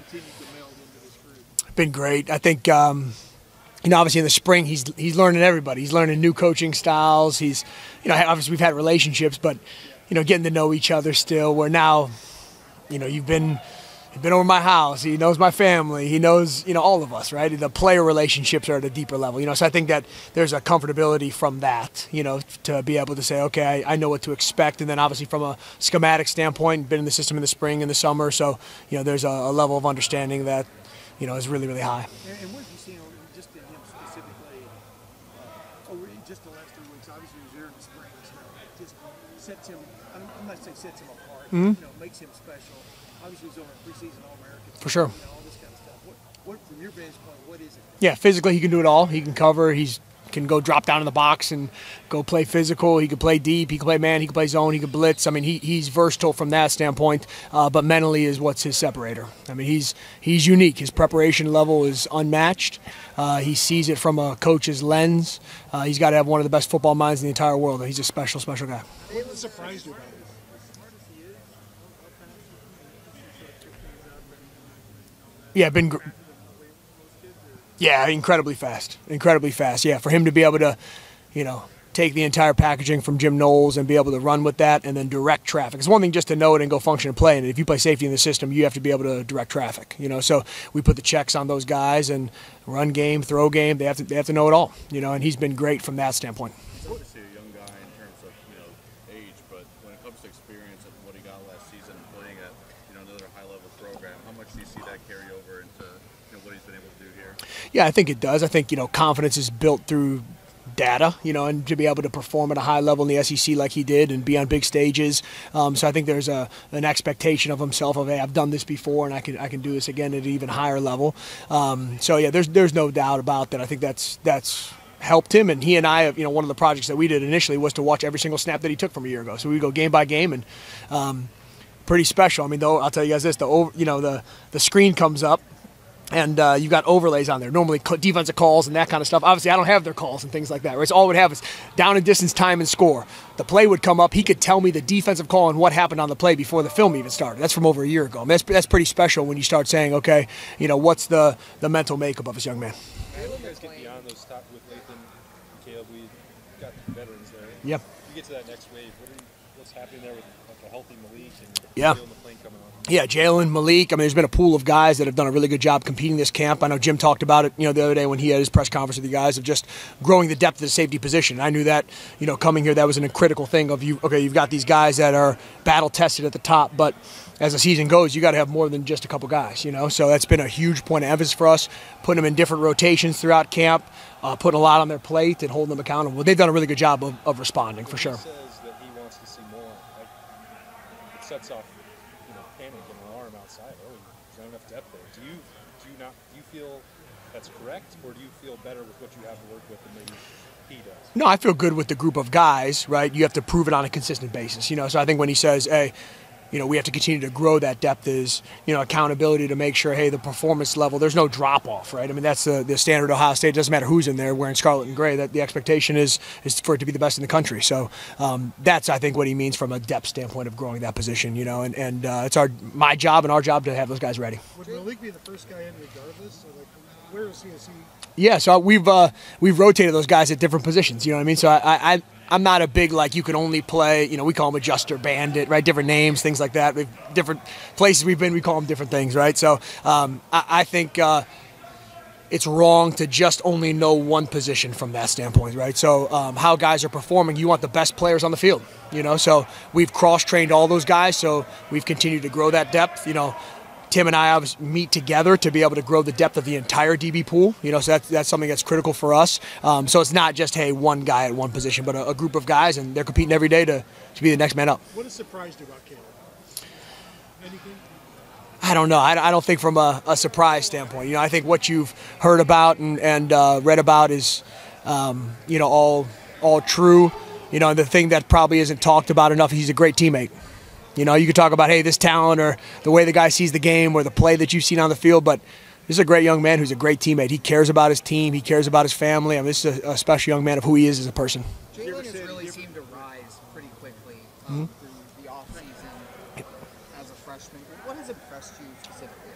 continued to meld into this group? Been great. I think, obviously in the spring he's learning everybody. He's learning new coaching styles. He's, obviously we've had relationships, but, getting to know each other still. Where now, you've been over my house. He knows my family. He knows, all of us, right? The player relationships are at a deeper level, So I think that there's a comfortability from that, to be able to say, okay, I know what to expect. And then obviously from a schematic standpoint, been in the system in the spring and the summer. So, there's a level of understanding that, is really, really high. And what have you seen just in him specifically over just the last 3 weeks? Obviously, he was here in the spring, so it just sets him, I'm not saying sets him apart, makes him special. Obviously, he's over preseason All-American. For sure. All this kind of stuff. What from your vantage point, what is it? Yeah, physically he can do it all. He can cover. He can go drop down in the box and go play physical. He can play deep. He can play man. He can play zone. He can blitz. I mean, he's versatile from that standpoint. But mentally is what's his separator. I mean, he's unique. His preparation level is unmatched. He sees it from a coach's lens. He's got to have one of the best football minds in the entire world. He's a special, special guy. What surprised you about him? Yeah, incredibly fast. Incredibly fast. Yeah, for him to be able to, take the entire packaging from Jim Knowles and be able to run with that and then direct traffic. It's one thing just to know it and go function and play. And if you play safety in the system, you have to be able to direct traffic. So we put the checks on those guys and run game, throw game. They have to know it all. And he's been great from that standpoint. He's obviously a young guy in terms of age, but when it comes to experience and what he got last season playing at another high-level program, how much do you see that carry over into what he's been able to do here? Yeah, I think it does. I think confidence is built through data, and to be able to perform at a high level in the SEC like he did and be on big stages. So I think there's an expectation of himself of, hey, I've done this before and I can do this again at an even higher level. So yeah, there's no doubt about that. I think that's helped him, and he and I, one of the projects that we did initially was to watch every single snap that he took from a year ago. So we go game by game, and pretty special. I mean, though, I'll tell you guys this: the screen comes up, and you got overlays on there. Normally defensive calls and that kind of stuff. Obviously, I don't have their calls and things like that. Right? So all it would have is down and distance, time, and score. The play would come up. He could tell me the defensive call and what happened on the play before the film even started. That's from over a year ago. I mean, that's pretty special when you start saying, okay, what's the mental makeup of this young man. How do you guys get beyond those top with Lathan, Caleb? We got the veterans there. Yep. You get to that next wave. What's happening there with a healthy Malik and yeah. Jalen McClain coming on? Yeah, Jalen, Malik. I mean, there's been a pool of guys that have done a really good job competing this camp. I know Jim talked about it, the other day when he had his press conference with you guys of just growing the depth of the safety position. I knew that, coming here, that was a critical thing of you. Okay, you've got these guys that are battle tested at the top, but as the season goes, you got to have more than just a couple guys, So that's been a huge point of emphasis for us, putting them in different rotations throughout camp, putting a lot on their plate and holding them accountable. They've done a really good job of responding, for sure. He says that he wants to see more. It sets off, panic and alarm outside. Oh, there's not enough depth there. Do you feel that's correct, or do you feel better with what you have to work with than maybe he does? No, I feel good with the group of guys, right? You have to prove it on a consistent basis, So I think when he says, hey, we have to continue to grow that depth is, accountability to make sure, hey, the performance level, there's no drop-off, right? I mean, that's the standard Ohio State. It doesn't matter who's in there wearing scarlet and gray. That the expectation is for it to be the best in the country. So that's, I think, what he means from a depth standpoint of growing that position, and it's my job and our job to have those guys ready. Would Malik be the first guy in regardless? Or where is he? Yeah, so we've rotated those guys at different positions, you know what I mean? So I'm not a big, you can only play, we call them adjuster, bandit, right? Different names, things like that. Different places we've been, we call them different things, right? So I think it's wrong to just only know one position from that standpoint, right? So how guys are performing, you want the best players on the field, So we've cross-trained all those guys, so we've continued to grow that depth, Tim and I meet together to be able to grow the depth of the entire DB pool, so that's something that's critical for us. So it's not just, hey, one guy at one position, but a group of guys, and they're competing every day to be the next man up. What has surprised you about Caleb? Anything? I don't know. I don't think from a surprise standpoint. I think what you've heard about and read about is, all true. And the thing that probably isn't talked about enough, he's a great teammate. You could talk about, hey, this talent or the way the guy sees the game or the play that you've seen on the field, but this is a great young man who's a great teammate. He cares about his team. He cares about his family. I mean, this is a special young man of who he is as a person. Jalen has really seemed to rise pretty quickly through the offseason as a freshman. What has impressed you specifically?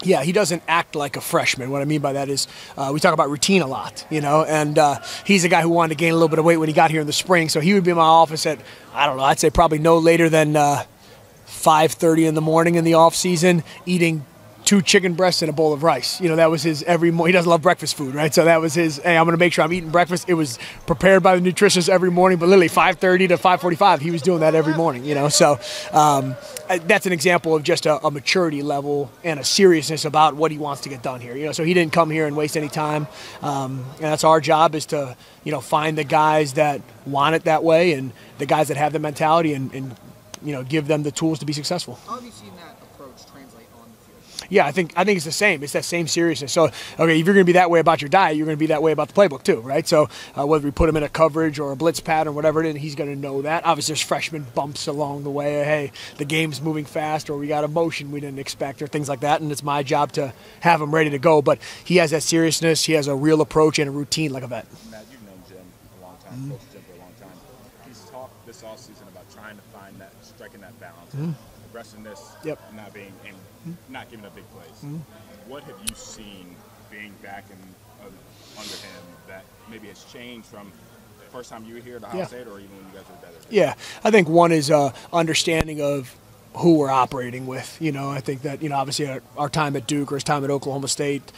Yeah, he doesn't act like a freshman. What I mean by that is we talk about routine a lot, and he's a guy who wanted to gain a little bit of weight when he got here in the spring. So he would be in my office at, I don't know, I'd say probably no later than 5:30 in the morning in the off season, eating 2 chicken breasts and a bowl of rice. That was his every morning. He doesn't love breakfast food, right? So that was his, hey, I'm going to make sure I'm eating breakfast. It was prepared by the nutritionist every morning, but literally 5:30 to 5:45, he was doing that every morning, So that's an example of just a maturity level and a seriousness about what he wants to get done here. So he didn't come here and waste any time. And that's our job, is to, find the guys that want it that way and the guys that have the mentality and give them the tools to be successful. How have you seen that approach translate on the field? Yeah, I think it's the same. It's that same seriousness. So, okay, if you're going to be that way about your diet, you're going to be that way about the playbook too, right? So whether we put him in a coverage or a blitz pattern or whatever it is, he's going to know that. Obviously, there's freshman bumps along the way. Hey, the game's moving fast, or we got a motion we didn't expect, or things like that, and it's my job to have him ready to go. But he has that seriousness. He has a real approach and a routine like a vet. Matt, you've known Jim a long time, coached Jim for a long time. He's talked this offseason about trying to find that, striking that balance, aggressiveness, not being not giving up big plays. What have you seen being back under him that maybe has changed from the first time you were here at Ohio State, or even when you guys were better? Yeah, I think one is understanding of who we're operating with. I think that obviously our time at Duke or his time at Oklahoma State,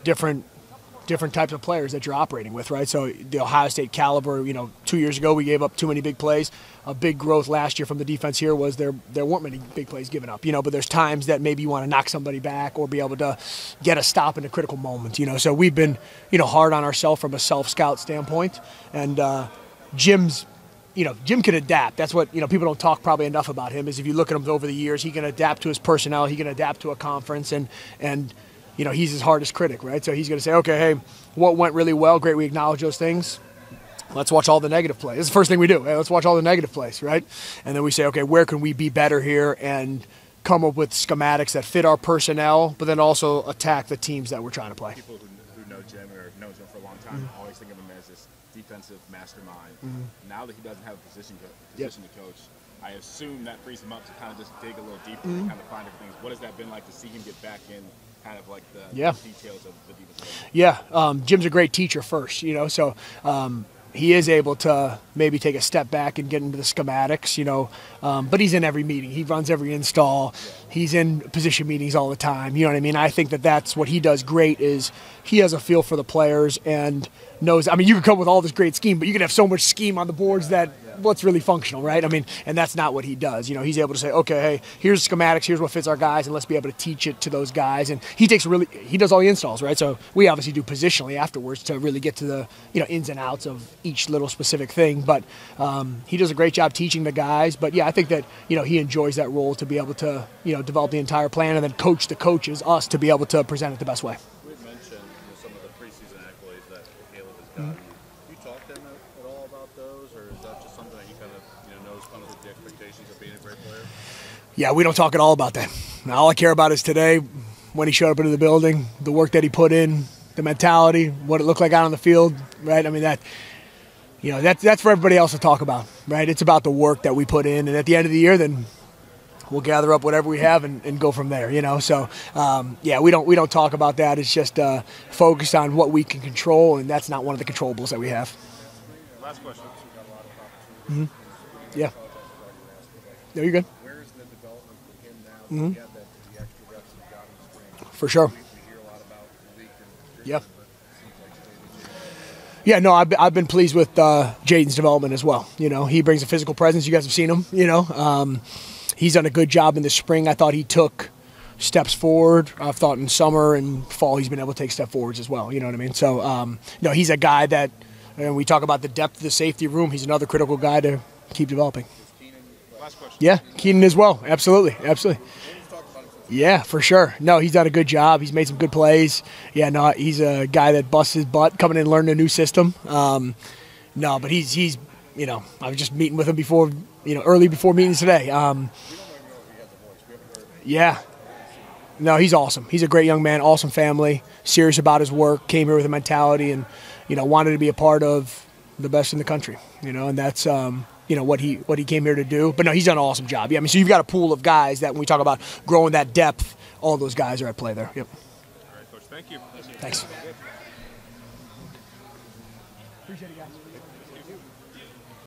different types of players that you're operating with, right? So the Ohio State caliber, 2 years ago we gave up too many big plays. A big growth last year from the defense here was there weren't many big plays given up, but there's times that maybe you want to knock somebody back or be able to get a stop in a critical moment, So we've been, hard on ourselves from a self-scout standpoint. And Jim can adapt. That's what, people don't talk probably enough about him, is if you look at him over the years, he can adapt to his personnel, he can adapt to a conference, and he's his hardest critic, right? So he's going to say, okay, hey, what went really well? Great, we acknowledge those things. Let's watch all the negative plays. That's the first thing we do. Hey, let's watch all the negative plays, right? And then we say, okay, where can we be better here and come up with schematics that fit our personnel, but then also attack the teams that we're trying to play. People who know Jim or knows him for a long time always think of him as this defensive mastermind. Now that he doesn't have a position to coach, I assume that frees him up to kind of just dig a little deeper and kind of find different things. What has that been like to see him get back in kind of like the details of the defense? Yeah, Jim's a great teacher first, so he is able to maybe take a step back and get into the schematics, but he's in every meeting. He runs every install. He's in position meetings all the time. You know what I mean? I think that that's what he does great, is he has a feel for the players and knows. I mean, you can come with all this great scheme, but you can have so much scheme on the boards that what's really functional, right? I mean, and that's not what he does. He's able to say, okay, hey, here's schematics, here's what fits our guys, and let's be able to teach it to those guys. And he does all the installs, right? So we obviously do positionally afterwards to really get to the ins and outs of each little specific thing. But he does a great job teaching the guys. But yeah, I think that he enjoys that role to be able to develop the entire plan and then coach the coaches, us, to be able to present it the best way. We mentioned some of the preseason accolades that Caleb has gotten. You talk to him at all about those, or is that just something that he kind of knows kind of the expectations of being a great player? Yeah, we don't talk at all about that. Now, all I care about is today, when he showed up into the building, the work that he put in, the mentality, what it looked like out on the field, right? I mean, that's for everybody else to talk about, right? It's about the work that we put in, and at the end of the year, then we'll gather up whatever we have and go from there, So, yeah, we don't talk about that. It's just focused on what we can control, and that's not one of the controllables that we have. Last question. Yeah. No, you're good. Where is the development for him now? He had the extra reps he got in the spring. For sure. We hear a lot about Malik and Yep. but it seems like Yeah, no, I've been pleased with Jaden's development as well. He brings a physical presence. You guys have seen him. He's done a good job in the spring. I thought he took steps forward. I thought in summer and fall he's been able to take step forwards as well. You know what I mean? So, he's a guy that, and we talk about the depth of the safety room, he's another critical guy to keep developing. Last question. Yeah, Keenan as well. Absolutely. Yeah, for sure. No, he's done a good job. He's made some good plays. Yeah, no, he's a guy that busts his butt coming in and learning a new system. No, but he's I was just meeting with him before, early before meetings today. Yeah. No, he's awesome. He's a great young man, awesome family, serious about his work, came here with a mentality and, wanted to be a part of the best in the country, and that's, what he came here to do. But no, he's done an awesome job. Yeah, I mean, so you've got a pool of guys that when we talk about growing that depth all those guys are at play there. Yep. All right, Coach. Thank you. Thanks. Appreciate it, guys.